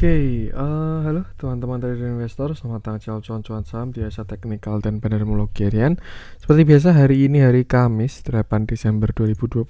Halo teman-teman dari investor, selamat datang di cuan-cuan saham di Asa Teknikal dan Bandarmologi Harian. Seperti biasa hari ini hari Kamis 8 Desember 2022,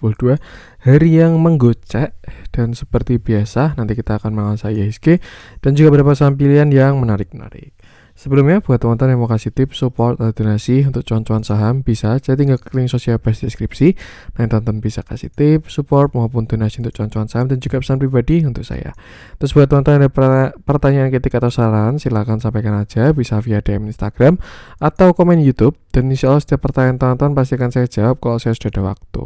hari yang menggocek, dan seperti biasa nanti kita akan mengasah IHSG dan juga beberapa saham pilihan yang menarik-menarik. Sebelumnya buat teman-teman yang mau kasih tips, support, atau donasi untuk cuan-cuan saham, bisa aja tinggal klik link sosial di deskripsi. Nah, teman-teman bisa kasih tips, support, maupun donasi untuk cuan-cuan saham dan juga pesan pribadi untuk saya. Terus buat teman-teman yang ada pertanyaan, kritik, atau saran, silahkan sampaikan aja, bisa via DM Instagram atau komen YouTube. Dan insya Allah setiap pertanyaan teman-teman pasti akan saya jawab kalau saya sudah ada waktu.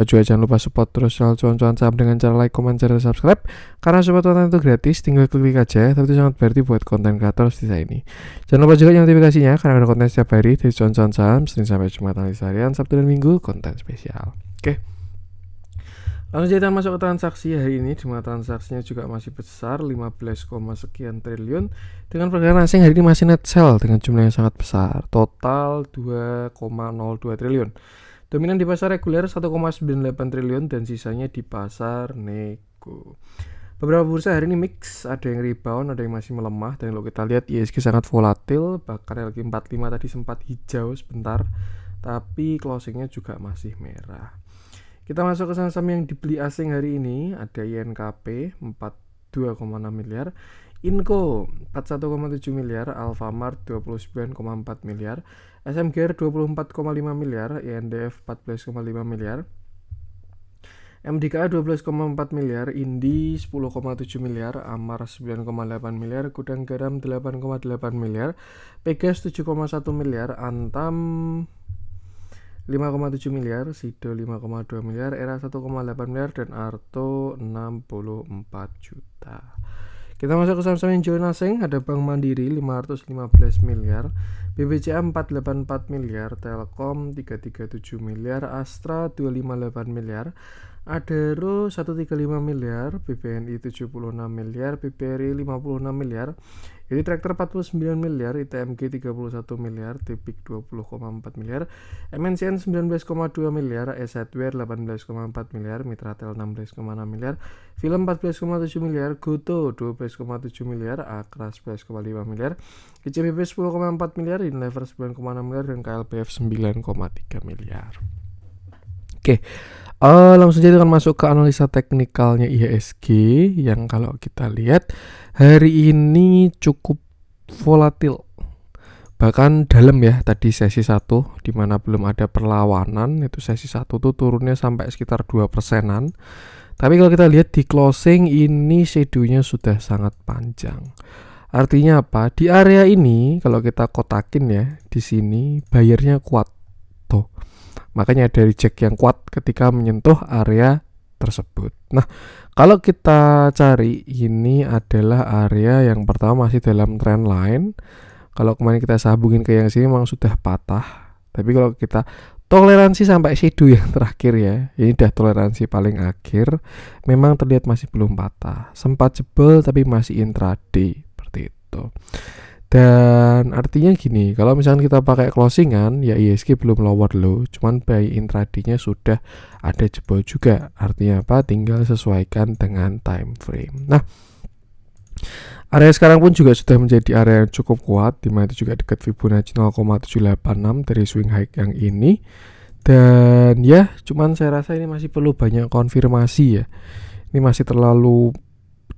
Juga jangan lupa support terus soal cuan-cuan saham dengan cara like, komen, share, dan subscribe. Karena support teman-teman itu gratis, tinggal klik aja, tapi itu sangat berarti buat konten kreator seperti saya ini. Jangan lupa juga nyalakan notifikasinya karena ada konten setiap hari dari cuan-cuan saham, Senin sampai Jumat, analisa harian, Sabtu dan Minggu, konten spesial. Langsung kita masuk ke transaksi hari ini. Jumlah transaksinya juga masih besar, 15, sekian triliun. Dengan pergerakan asing hari ini masih net sell dengan jumlah yang sangat besar, total 2,02 triliun. Dominan di pasar reguler 1,98 triliun dan sisanya di pasar nego. Beberapa bursa hari ini mix, ada yang rebound, ada yang masih melemah. Dan kalau kita lihat IHSG sangat volatil, bahkan LQ45 tadi sempat hijau sebentar, tapi closingnya juga masih merah. Kita masuk ke saham-saham yang dibeli asing hari ini. Ada INKP 42,6 miliar, Inco 41,7 miliar, Alfamart 29,4 miliar, SMGR 24,5 miliar, INDF 14,5 miliar, MDKA 12,4 miliar, Indi 10,7 miliar, Amar 9,8 miliar, Gudang Garam 8,8 miliar, Pegas 7,1 miliar, Antam 5,7 miliar, Sido 5,2 miliar, Era 1,8 miliar, dan Arto 64 juta. Kita masuk ke saham-saham yang join asing. Ada Bank Mandiri 515 miliar, BBCA 484 miliar, Telkom 337 miliar, Astra 258 miliar, Adaro 135 miliar, BBNI 76 miliar, BBRI 56 miliar, Jadi Tractor 49 miliar, ITMG 31 miliar, Tipik 20,4 miliar, MNCN 19,2 miliar, Esadware 18,4 miliar, Mitratel 16,6 miliar, Film 14,7 miliar, Goto 12,7 miliar, Akra 11,5 miliar, ICBP 10,4 miliar, Unilever 9,6 miliar, dan KLPF 9,3 miliar. Oke, langsung saja akan masuk ke analisa teknikalnya IHSG yang kalau kita lihat hari ini cukup volatil, bahkan dalam ya. Tadi sesi 1 dimana belum ada perlawanan, itu sesi 1 tuh turunnya sampai sekitar 2%-an. Tapi kalau kita lihat di closing ini shadow-nya sudah sangat panjang. Artinya apa? Di area ini kalau kita kotakin ya, di sini bayarnya kuat tuh. Makanya ada reject yang kuat ketika menyentuh area tersebut. Nah, kalau kita cari, ini adalah area yang pertama masih dalam trend line. Kalau kemarin kita sambungin ke yang sini memang sudah patah. Tapi kalau kita toleransi sampai shadow yang terakhir ya, ini udah toleransi paling akhir, memang terlihat masih belum patah. Sempat jebol tapi masih intraday seperti itu. Dan artinya gini, kalau misalkan kita pakai closingan, ya IHSG belum lower low, cuman buy intraday-nya sudah ada jebol juga. Artinya apa? Tinggal sesuaikan dengan time frame. Nah, area sekarang pun juga sudah menjadi area yang cukup kuat, dimana itu juga dekat Fibonacci 0,786 dari swing high yang ini. Dan ya, cuman saya rasa ini masih perlu banyak konfirmasi ya. Ini masih terlalu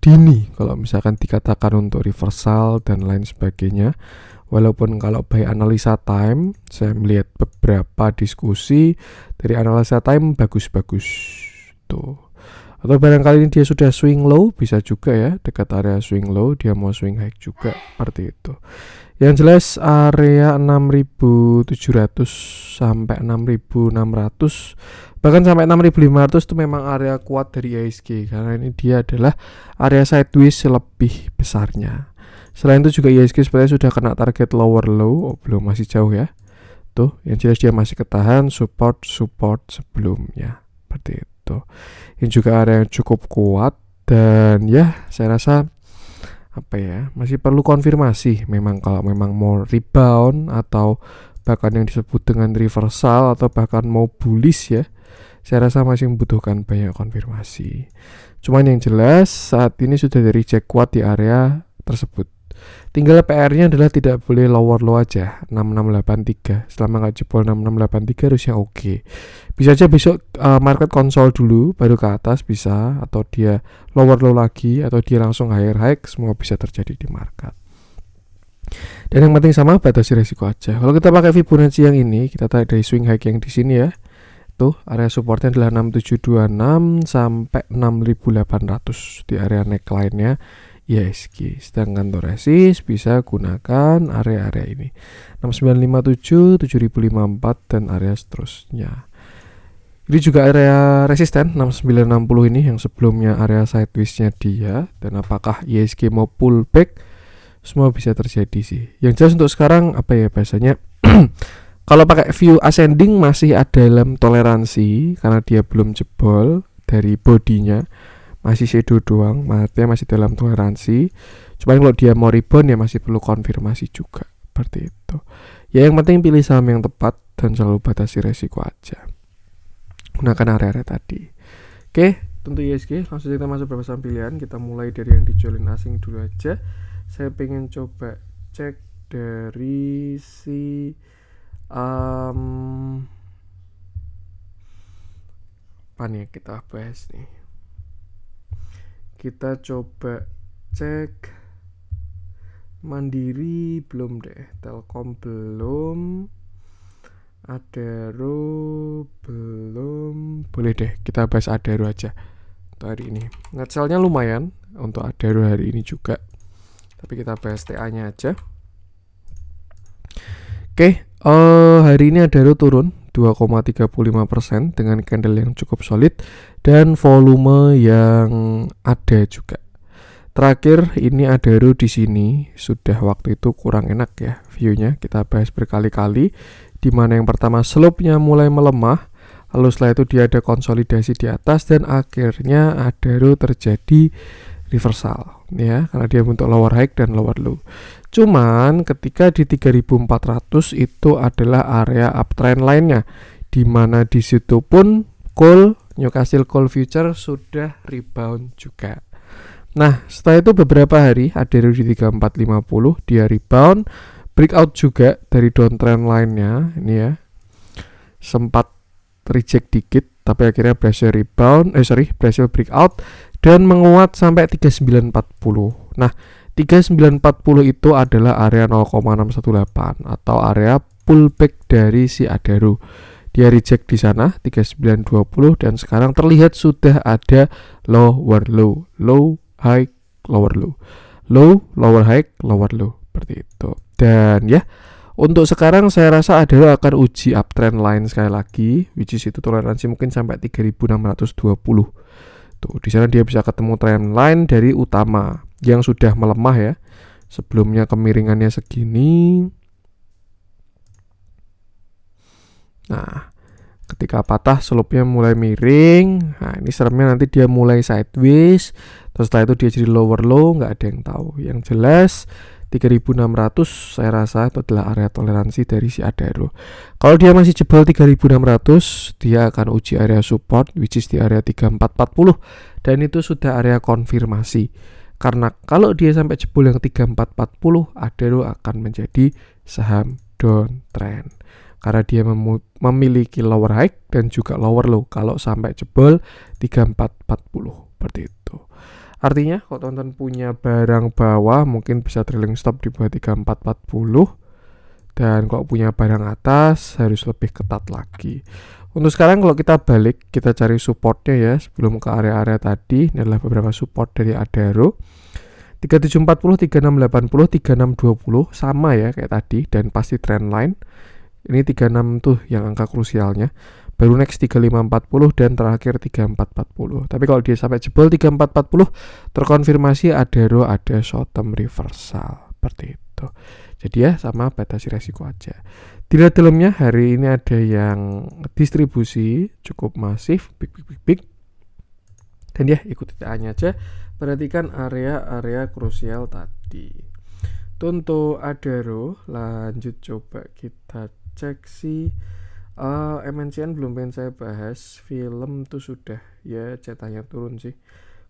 dini kalau misalkan dikatakan untuk reversal dan lain sebagainya. Walaupun kalau by analisa time, saya melihat beberapa diskusi dari analisa time bagus-bagus tuh. Atau barangkali ini dia sudah swing low, bisa juga ya, dekat area swing low dia mau swing high juga seperti itu. Yang jelas area 6.700 sampai 6.600 bahkan sampai 6.500 itu memang area kuat dari IHSG, karena ini dia adalah area sideways lebih besarnya. Selain itu juga IHSG sebenarnya sudah kena target lower low, belum, masih jauh ya. Tuh, yang jelas dia masih ketahan support sebelumnya seperti itu. Ini juga area yang cukup kuat dan ya saya rasa masih perlu konfirmasi memang kalau memang mau rebound atau bahkan yang disebut dengan reversal atau bahkan mau bullish ya. saya rasa masih membutuhkan banyak konfirmasi. Cuman yang jelas saat ini sudah dari reject kuat di area tersebut. Tinggal PR-nya adalah tidak boleh lower low aja 6683. Selama nggak jebol 6683 harusnya oke. Bisa aja besok market konsol dulu baru ke atas bisa, atau dia lower low lagi, atau dia langsung higher high. Semua bisa terjadi di market. Dan yang penting sama, batasi resiko aja. Kalau kita pakai Fibonacci yang ini, kita tarik dari swing high yang di sini ya. Tuh area supportnya adalah 6726 sampai 6800 di area neckline-nya IHSG. Sedangkan untuk resist bisa gunakan area-area ini 6957, 7054 dan area seterusnya. Ini juga area resisten 6960 ini yang sebelumnya area sideways-nya dia. Dan apakah IHSG mau pullback, semua bisa terjadi sih. Yang jelas untuk sekarang apa ya bahasanya, kalau pakai view ascending masih ada dalam toleransi karena dia belum jebol dari bodinya, masih shadow doang, artinya masih dalam toleransi. Cuma kalau dia mau rebound ya masih perlu konfirmasi juga, seperti itu. Ya yang penting pilih saham yang tepat dan selalu batasi resiko aja. Gunakan area-area tadi. Oke, tentu IHSG. Langsung kita masuk beberapa saham pilihan. Kita mulai dari yang dijualin asing dulu aja. Saya pengen coba cek dari si apa nih kita bahas nih. Kita coba cek Mandiri belum deh, Telkom belum, Adaro belum. Boleh deh kita bahas Adaro aja untuk hari ini. Nge-sell-nya lumayan untuk Adaro hari ini juga, tapi kita bahas TA-nya aja. Oke, hari ini Adaro turun 2,35% dengan candle yang cukup solid dan volume yang ada juga. Terakhir ini Adaro di sini sudah waktu itu kurang enak ya view-nya. Kita bahas berkali-kali, di mana yang pertama slope-nya mulai melemah, lalu setelah itu dia ada konsolidasi di atas dan akhirnya Adaro terjadi reversal ya, karena dia bentuk lower high dan lower low. Cuman ketika di 3400 itu adalah area uptrend lainnya, di mana di situ pun Newcastle Coal Future sudah rebound juga. Nah, setelah itu beberapa hari Adaro di 3450 dia rebound, breakout juga dari downtrend lainnya ini ya. Sempat reject dikit tapi akhirnya berhasil berhasil breakout dan menguat sampai 3940. Nah, 3940 itu adalah area 0,618 atau area pullback dari si Adaro. Dia reject di sana 3920 dan sekarang terlihat sudah ada lower low, low high lower low, low lower high lower low, seperti itu. Dan ya, untuk sekarang saya rasa Adaro akan uji uptrend line sekali lagi, which is itu toleransi mungkin sampai 3620. Tuh, di sana dia bisa ketemu trend line dari utama yang sudah melemah ya. Sebelumnya kemiringannya segini. Nah, ketika patah slope-nya mulai miring. Nah, ini seremnya nanti dia mulai sideways. Terus setelah itu dia jadi lower low, nggak ada yang tahu. Yang jelas 3600 saya rasa itu adalah area toleransi dari si Adaro. Kalau dia masih jebol 3600, dia akan uji area support which is di area 3440 dan itu sudah area konfirmasi. Karena kalau dia sampai jebol yang 3440, Adaro akan menjadi saham downtrend. Karena dia memiliki lower high dan juga lower low kalau sampai jebol 3440 seperti itu. Artinya kalau teman-teman punya barang bawah mungkin bisa trailing stop di bawah 3440, dan kalau punya barang atas harus lebih ketat lagi. Untuk sekarang kalau kita balik, kita cari supportnya ya sebelum ke area-area tadi. Ini adalah beberapa support dari Adaro 3740, 3680, 3620 sama ya kayak tadi dan pasti trend line. Ini 36 tuh yang angka krusialnya. Baru next 3540 dan terakhir 3440. Tapi kalau dia sampai jebol 3440 terkonfirmasi Adaro ada short term reversal seperti itu. Jadi ya sama batasi resiko aja. Tidak dalamnya hari ini ada yang distribusi cukup masif, big. Dan ya ikuti TA-nya aja. Perhatikan area-area krusial tadi. Untuk Adaro lanjut coba kita cek si MNCN belum pengen saya bahas. Film tuh sudah ya cetaknya turun sih.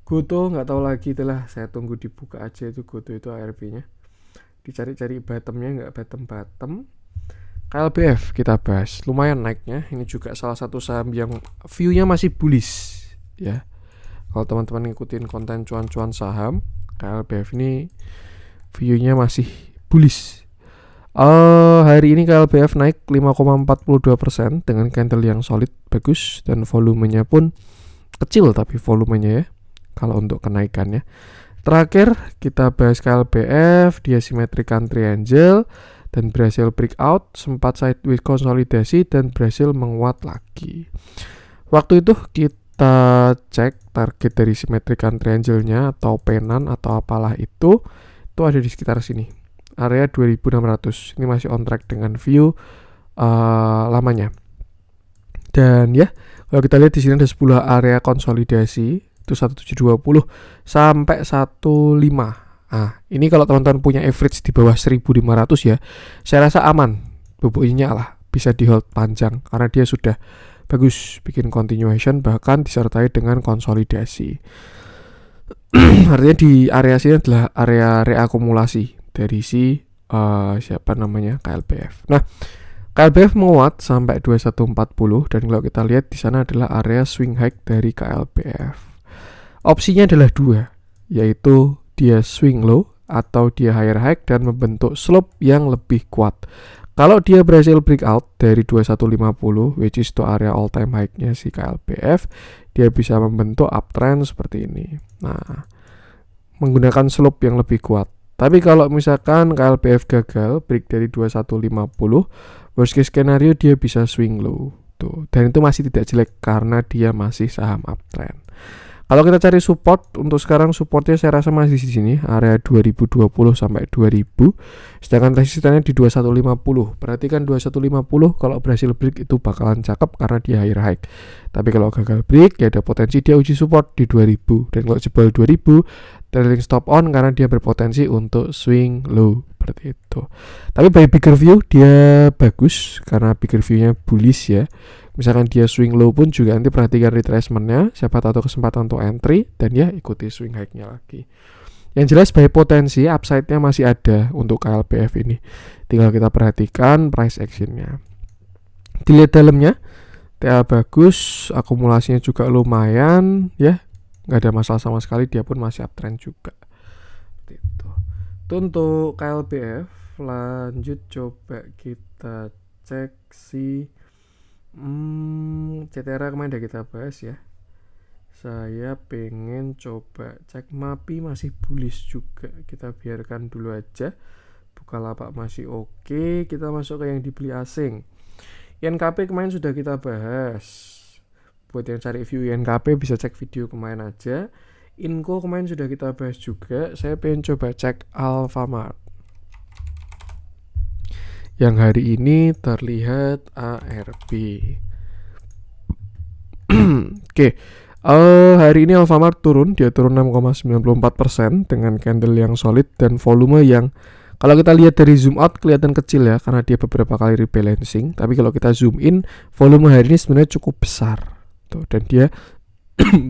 Goto nggak tahu lagi itulah, saya tunggu dibuka aja itu Goto itu ARB-nya. Dicari-cari bottomnya nggak bottom. KLBF kita bahas, lumayan naiknya. Ini juga salah satu saham yang view-nya masih bullish ya. Kalau teman-teman ngikutin konten cuan-cuan saham, KLBF ini view-nya masih bullish. Hari ini KLBF naik 5,42% dengan candle yang solid, bagus, dan volumenya pun kecil tapi volumenya ya. Kalau untuk kenaikannya. Terakhir kita bahas KLBF, dia simetrik triangle dan berhasil breakout, sempat sideways konsolidasi dan berhasil menguat lagi. Waktu itu kita cek target dari simetrik triangle-nya atau penan atau apalah itu ada di sekitar sini. Area 2600. Ini masih on track dengan view lamanya. Dan ya, kalau kita lihat di sini ada 10 area konsolidasi, itu 1720 sampai 15. Nah, ini kalau teman-teman punya average di bawah 1500 ya, saya rasa aman. Bubuknya lah, bisa di hold panjang karena dia sudah bagus bikin continuation bahkan disertai dengan konsolidasi. Artinya di area sini adalah area reakumulasi dari si KLBF. Nah, KLBF menguat sampai 2140 dan kalau kita lihat di sana adalah area swing high dari KLBF. Opsinya adalah dua, yaitu dia swing low atau dia higher high dan membentuk slope yang lebih kuat. Kalau dia berhasil breakout dari 2150, which is to area all time high-nya si KLBF, dia bisa membentuk uptrend seperti ini. Nah, menggunakan slope yang lebih kuat. Tapi kalau misalkan KLBF gagal break dari 2150, worst case scenario dia bisa swing low tuh. Dan itu masih tidak jelek karena dia masih saham uptrend. Kalau kita cari support, untuk sekarang supportnya saya rasa masih di sini, area 2020 sampai 2000. Sedangkan resistannya di 2150. Perhatikan 2150 kalau berhasil break itu bakalan cakep karena dia higher high. Tapi kalau gagal break ya ada potensi dia uji support di 2000. Dan kalau jebol 2000, trailing stop on karena dia berpotensi untuk swing low seperti itu. Tapi by bigger view dia bagus karena bigger view-nya bullish ya. Misalkan dia swing low pun juga nanti perhatikan retracement-nya, siapa tahu kesempatan untuk entry dan ya ikuti swing high-nya lagi. Yang jelas by potensi upside-nya masih ada untuk KLBF ini. Tinggal kita perhatikan price action-nya. Dilihat dalamnya, TA bagus, akumulasinya juga lumayan ya. Nggak ada masalah sama sekali, dia pun masih uptrend juga. Itu untuk KLBF. Lanjut coba kita cek si CTRA kemarin udah kita bahas ya. Saya pengen coba cek MAPI masih bullish juga. Kita biarkan dulu aja. Bukalapak masih oke. Kita masuk ke yang dibeli asing. INKP kemarin sudah kita bahas. Buat yang cari view INKP bisa cek video kemarin aja. Inco kemarin sudah kita bahas juga. Saya pengen coba cek Alfamart yang hari ini terlihat ARB. Oke. Hari ini Alfamart turun, dia turun 6,94% dengan candle yang solid dan volume yang kalau kita lihat dari zoom out kelihatan kecil ya karena dia beberapa kali rebalancing. Tapi kalau kita zoom in, volume hari ini sebenarnya cukup besar. Tuh, dan dia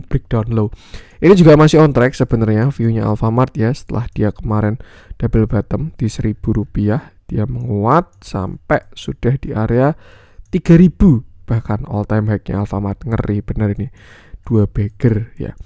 breakdown low. Ini juga masih on track sebenarnya view-nya Alfamart ya setelah dia kemarin double bottom di Rp1.000. Dia menguat sampai sudah di area 3.000, bahkan all time high-nya Alfamart. Ngeri bener ini, dua bagger ya.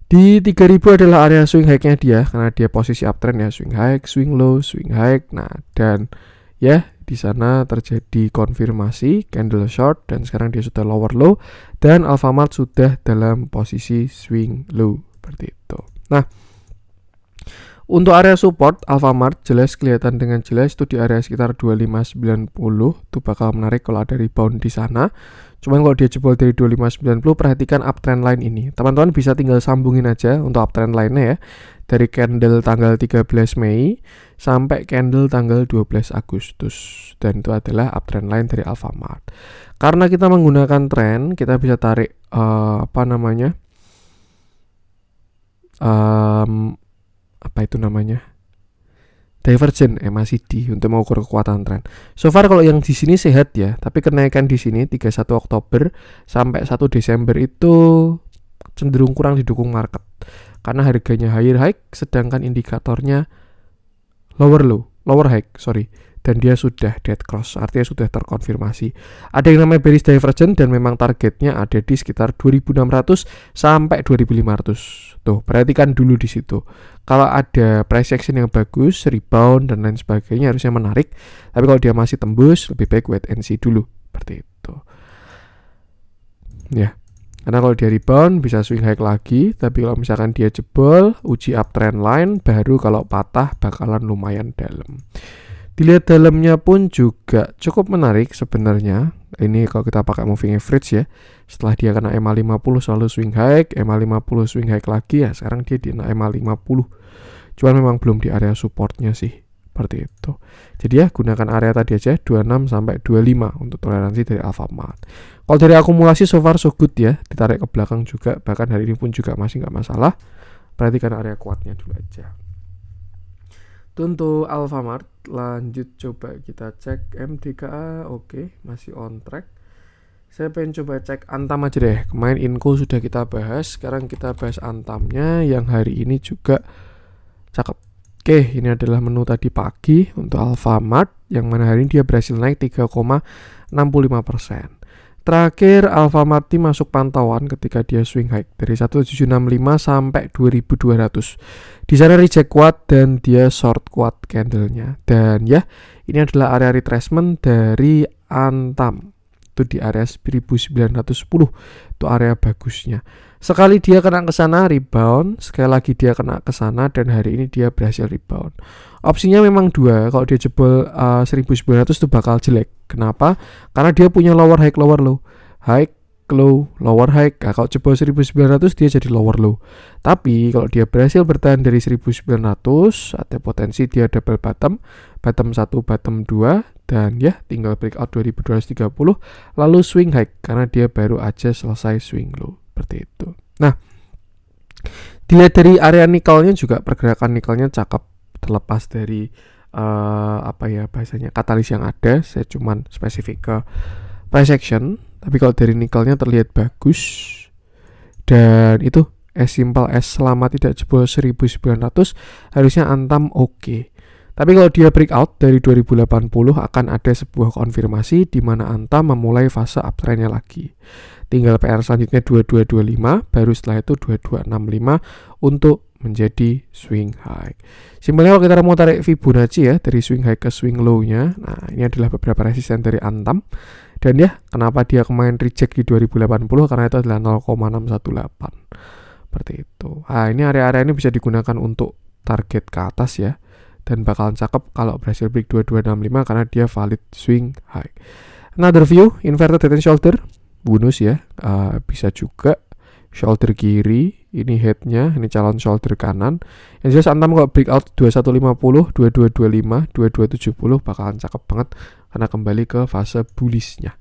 Di 3.000 adalah area swing high-nya dia karena dia posisi uptrend ya, swing high, swing low, swing high. Nah, dan ya di sana terjadi konfirmasi candle short dan sekarang dia sudah lower low dan Alfamart sudah dalam posisi swing low seperti itu. Nah, untuk area support Alfamart jelas kelihatan dengan jelas itu di area sekitar 2590. Itu bakal menarik kalau ada rebound di sana. Cuman kalau dia jebol dari 2590, perhatikan uptrend line ini. Teman-teman bisa tinggal sambungin aja untuk uptrend line-nya ya. Dari candle tanggal 13 Mei sampai candle tanggal 12 Agustus. Dan itu adalah uptrend line dari Alfamart. Karena kita menggunakan trend, kita bisa tarik divergent MACD untuk mengukur kekuatan tren. So far kalau yang di sini sehat ya, tapi kenaikan di sini 31 Oktober sampai 1 Desember itu cenderung kurang didukung market karena harganya higher high sedangkan indikatornya lower high, dan dia sudah dead cross, artinya sudah terkonfirmasi. Ada yang namanya bearish divergent dan memang targetnya ada di sekitar 2600 sampai 2500. Tuh, perhatikan dulu di situ. Kalau ada price action yang bagus, rebound dan lain sebagainya harusnya menarik. Tapi kalau dia masih tembus, lebih baik wait and see dulu. Seperti itu. Ya. Karena kalau dia rebound bisa swing high lagi, tapi kalau misalkan dia jebol, uji uptrend line, baru kalau patah bakalan lumayan dalam. Dilihat dalamnya pun juga cukup menarik sebenarnya. Ini kalau kita pakai moving average ya. Setelah dia kena MA50 selalu swing high, MA50 swing high lagi ya. Sekarang dia di MA50. Cuman memang belum di area supportnya sih. Seperti itu. Jadi ya gunakan area tadi aja 26 sampai 25 untuk toleransi dari Alfamart. Kalau dari akumulasi so far so good ya. Ditarik ke belakang juga. Bahkan hari ini pun juga masih nggak masalah. Perhatikan area kuatnya dulu aja. Untuk Alfamart, lanjut coba kita cek MDKA, oke, masih on track. Saya pengen coba cek Antam aja deh. Kemarin Inco sudah kita bahas, sekarang kita bahas Antamnya yang hari ini juga cakep. Oke, ini adalah menu tadi pagi untuk Alfamart, yang mana hari ini dia berhasil naik 3,65%. Terakhir Alfamart masuk pantauan ketika dia swing high dari 1765 sampai 2200. Di sana reject kuat dan dia short kuat candlenya. Dan ya, ini adalah area retracement dari Antam. Itu di area 1910. Itu area bagusnya. Sekali dia kena ke sana rebound, sekali lagi dia kena ke sana dan hari ini dia berhasil rebound. Opsinya memang dua, kalau dia jebol 1900 itu bakal jelek. Kenapa? Karena dia punya lower high, lower low. High, low, lower high. Nah, kalau jebol 1900 dia jadi lower low. Tapi kalau dia berhasil bertahan dari 1900, ada potensi dia double bottom, bottom 1, bottom 2, dan ya tinggal breakout 2230 lalu swing high karena dia baru aja selesai swing low. Seperti itu. Nah, dilihat dari area nikelnya juga pergerakan nikelnya cakep terlepas dari bahasanya katalis yang ada. Saya cuman spesifik ke price action, tapi kalau dari nikelnya terlihat bagus dan itu as simple as selama tidak jebol 1900 harusnya Antam oke. Tapi kalau dia breakout dari 2080 akan ada sebuah konfirmasi di mana Antam memulai fase uptrendnya lagi. Tinggal PR selanjutnya 2225, baru setelah itu 2265 untuk menjadi swing high. Simpelnya kalau kita mau tarik Fibonacci ya dari swing high ke swing low-nya. Nah, ini adalah beberapa resisten dari Antam. Dan ya, kenapa dia kemarin reject di 2080 karena itu adalah 0,618. Seperti itu. Nah, ini area-area ini bisa digunakan untuk target ke atas ya. Dan bakalan cakep kalau berhasil break 2265 karena dia valid swing high. Another view, inverted head and shoulder. Bonus ya, bisa juga shoulder kiri, ini headnya, ini calon shoulder kanan. Yang jelas Antam kalau breakout 2150, 2225, 2270 bakalan cakep banget karena kembali ke fase bullishnya.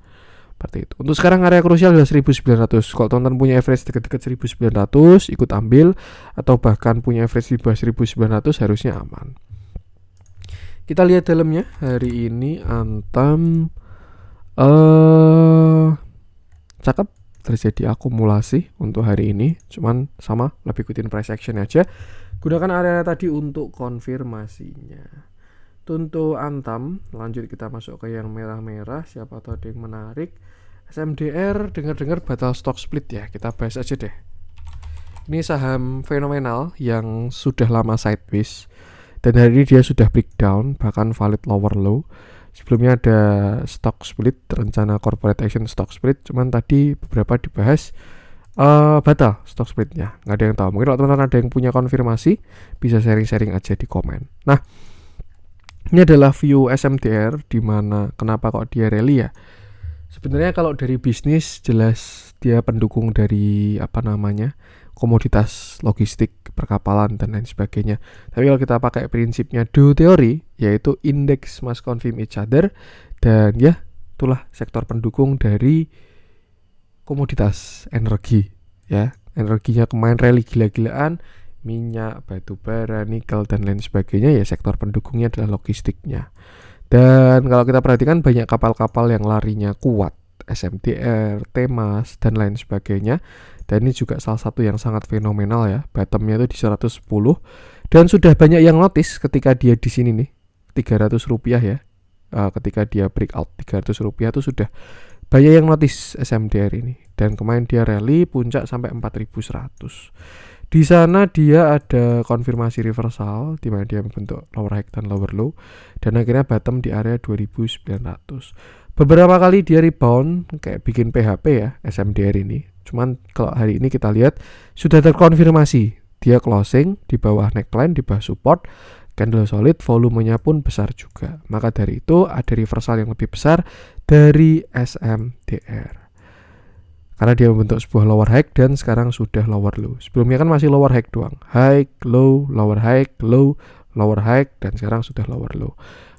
Seperti itu. Untuk sekarang area krusial adalah 1900. Kalau teman-teman punya average dekat-dekat 1900, ikut ambil, atau bahkan punya average di bawah 1900 harusnya aman. Kita lihat dalamnya hari ini Antam cakep terjadi akumulasi untuk hari ini, cuman sama lebih ikutin price action aja. Gunakan area tadi untuk konfirmasinya. Untuk Antam, lanjut kita masuk ke yang merah-merah. Siapa tahu ada yang menarik. SMDR dengar-dengar batal stock split ya. Kita bahas aja deh. Ini saham fenomenal yang sudah lama sideways dan hari ini dia sudah breakdown bahkan valid lower low. Sebelumnya ada stock split, rencana corporate action stock split, cuman tadi beberapa dibahas batal stock splitnya. Nggak ada yang tahu. Mungkin kalau teman-teman ada yang punya konfirmasi, bisa sharing-sharing aja di komen. Nah, ini adalah view SMDR, di mana kenapa kok dia rally ya. Sebenarnya kalau dari bisnis jelas dia pendukung dari komoditas logistik, perkapalan dan lain sebagainya. Tapi kalau kita pakai prinsipnya Dow teori, yaitu index must confirm each other, dan ya itulah sektor pendukung dari komoditas energi ya. Energinya kemarin rally gila-gilaan, minyak, batu bara, nikel dan lain sebagainya, ya sektor pendukungnya adalah logistiknya. Dan kalau kita perhatikan banyak kapal-kapal yang larinya kuat, SMDR, Temas dan lain sebagainya. Dan ini juga salah satu yang sangat fenomenal ya, bottomnya itu di 110 dan sudah banyak yang notice ketika dia di sini nih, 300 rupiah ya. Ketika dia breakout 300 rupiah itu sudah banyak yang notice SMDR ini, dan kemarin dia rally puncak sampai 4100. Di sana dia ada konfirmasi reversal di mana dia membentuk lower high dan lower low, dan akhirnya bottom di area 2900. Beberapa kali dia rebound kayak bikin PHP ya SMDR ini. Cuman kalau hari ini kita lihat sudah terkonfirmasi, dia closing di bawah neckline, di bawah support, candle solid, volumenya pun besar juga. Maka dari itu ada reversal yang lebih besar dari SMDR. Karena dia membentuk sebuah lower high dan sekarang sudah lower low. Sebelumnya kan masih lower high doang. High, low, lower high, low, lower high, dan sekarang sudah lower low.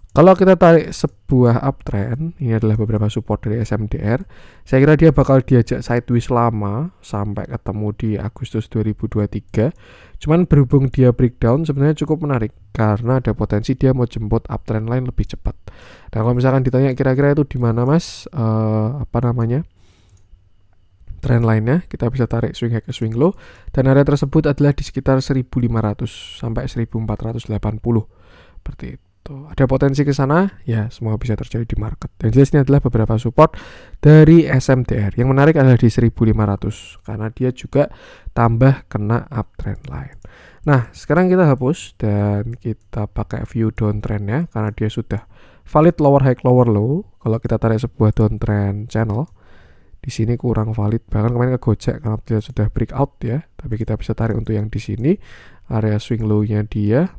Kalau kita tarik sebuah uptrend, ini adalah beberapa support dari SMDR. Saya kira dia bakal diajak sideways lama sampai ketemu di Agustus 2023. Cuman berhubung dia breakdown sebenarnya cukup menarik karena ada potensi dia mau jemput uptrend line lebih cepat. Nah, kalau misalkan ditanya kira-kira itu di mana Mas? Trend line-nya, kita bisa tarik swing high ke swing low, dan area tersebut adalah di sekitar 1500 sampai 1480. Seperti itu. Ada potensi ke sana, ya semua bisa terjadi di market. Dan jelas ini adalah beberapa support dari SMDR. Yang menarik adalah di 1500 karena dia juga tambah kena uptrend line. Nah, sekarang kita hapus dan kita pakai view downtrend-nya karena dia sudah valid lower high lower low. Kalau kita tarik sebuah downtrend channel, di sini kurang valid, bahkan kemarin kegocek karena dia sudah breakout ya. Tapi kita bisa tarik untuk yang di sini area swing low-nya dia.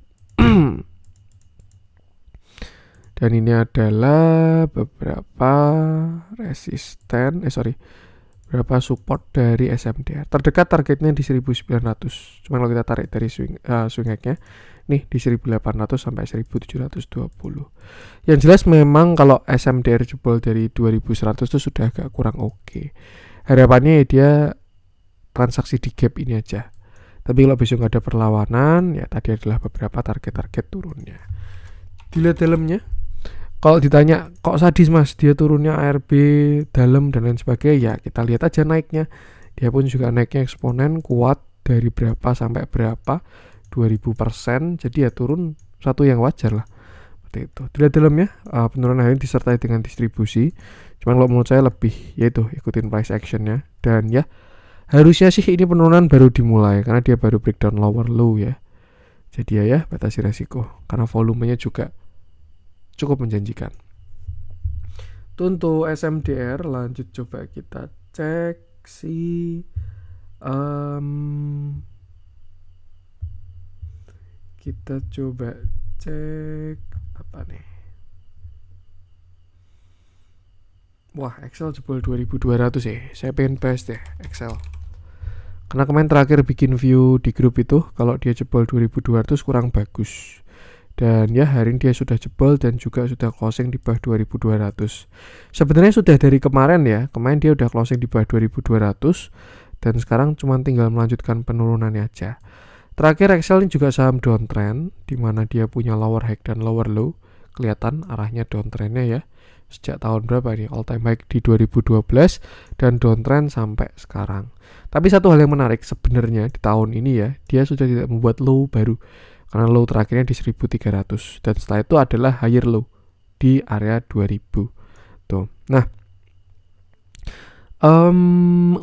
Dan ini adalah beberapa beberapa support dari SMDR. Terdekat targetnya di 1900. Cuma kalau kita tarik dari swing high-nya nih di 1800 sampai 1720. Yang jelas memang kalau SMDR jebol dari 2100 itu sudah agak kurang oke. Harapannya dia transaksi di gap ini aja. Tapi kalau besok nggak ada perlawanan, ya tadi adalah beberapa target-target turunnya. Dilihat dalamnya, kalau ditanya kok sadis Mas, dia turunnya ARB dalam dan lain sebagainya, ya kita lihat aja naiknya. Dia pun juga naiknya eksponen kuat dari berapa sampai berapa, 2000%, jadi ya turun satu yang wajar lah. Seperti itu. Dilihat dalamnya, penurunan hari ini disertai dengan distribusi. Cuman kalau menurut saya lebih yaitu ikutin price actionnya, dan ya harusnya sih ini penurunan baru dimulai karena dia baru breakdown lower low ya. Jadi ya batasi resiko karena volumenya juga cukup menjanjikan. Untuk SMDR lanjut coba kita cek kita coba cek apa nih. Wah, Excel jebol 2200 ya. Saya pengen bahas deh Excel. Karena kemarin terakhir bikin view di grup itu, kalau dia jebol 2200 kurang bagus. Dan ya hari ini dia sudah jebol dan juga sudah closing di bawah 2200. Sebenarnya sudah dari kemarin ya. Kemarin dia udah closing di bawah 2200 dan sekarang cuma tinggal melanjutkan penurunannya aja. Terakhir Excel ini juga saham downtrend, di mana dia punya lower high dan lower low. Kelihatan arahnya downtrendnya ya. Sejak tahun berapa ini? All time high di 2012 dan downtrend sampai sekarang. Tapi satu hal yang menarik sebenarnya di tahun ini ya, dia sudah tidak membuat low baru. Karena low terakhirnya di 1300 dan setelah itu adalah higher low di area 2000. Tuh. Nah,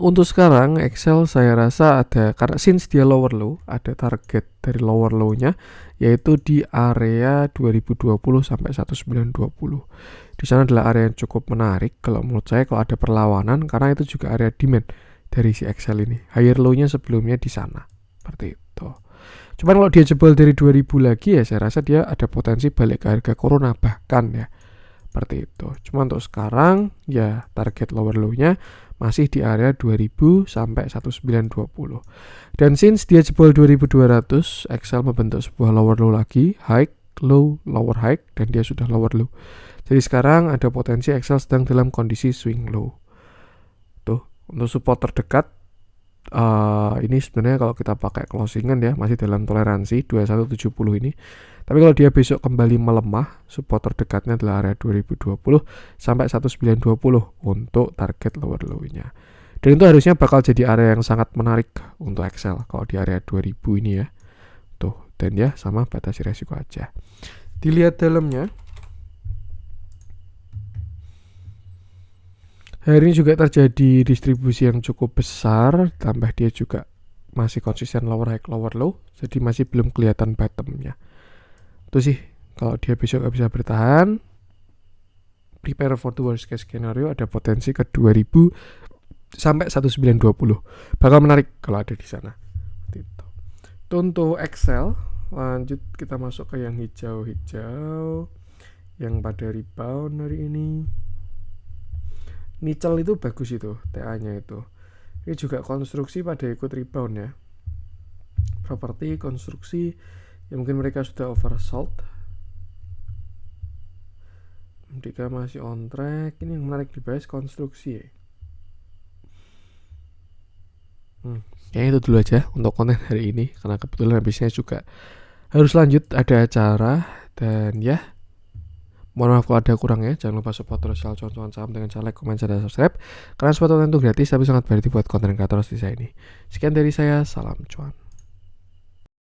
untuk sekarang Excel saya rasa ada, karena since dia lower low, ada target dari lower low-nya yaitu di area 2020 sampai 1920. Di sana adalah area yang cukup menarik kalau menurut saya kalau ada perlawanan, karena itu juga area demand dari si Excel ini. Higher low-nya sebelumnya di sana. Seperti itu. Cuman kalau dia jebol dari 2000 lagi ya saya rasa dia ada potensi balik ke harga corona bahkan ya. Seperti itu. Cuma untuk sekarang ya target lower low-nya masih di area 2000 sampai 1920. Dan since dia jebol 2200, Excel membentuk sebuah lower low lagi, high, low, lower high, dan dia sudah lower low. Jadi sekarang ada potensi Excel sedang dalam kondisi swing low. Tuh, untuk support terdekat ini sebenarnya kalau kita pakai closingan ya masih dalam toleransi 2170 ini. Tapi kalau dia besok kembali melemah, support terdekatnya adalah area 2020 sampai 1920 untuk target lower low-nya. Dan itu harusnya bakal jadi area yang sangat menarik untuk Excel kalau di area 2000 ini ya. Tuh, dan ya sama batasi resiko aja. Dilihat dalamnya. Hari ini juga terjadi distribusi yang cukup besar, tambah dia juga masih konsisten lower high lower low, jadi masih belum kelihatan bottomnya. Itu sih, kalau dia besok gak bisa bertahan, prepare for the worst case scenario, ada potensi ke 2000 sampai 1920. Bakal menarik kalau ada di sana. Itu untuk Excel. Lanjut kita masuk ke yang hijau-hijau, yang pada rebound hari ini. Nickel itu bagus itu, TA-nya itu. Ini juga konstruksi pada ikut rebound ya. Properti, konstruksi, ya mungkin mereka sudah oversold. Jika masih on track, ini yang menarik dibahas konstruksi ya. Kayaknya itu dulu aja untuk konten hari ini, karena kebetulan habisnya juga harus lanjut ada acara. Dan ya, mohon maaf kalau ada kurangnya. Jangan lupa support terus channel Cuan Saham dengan cara like, komen, dan subscribe. Karena support konten itu gratis tapi sangat berarti buat konten kreator di saya ini. Sekian dari saya, salam cuan.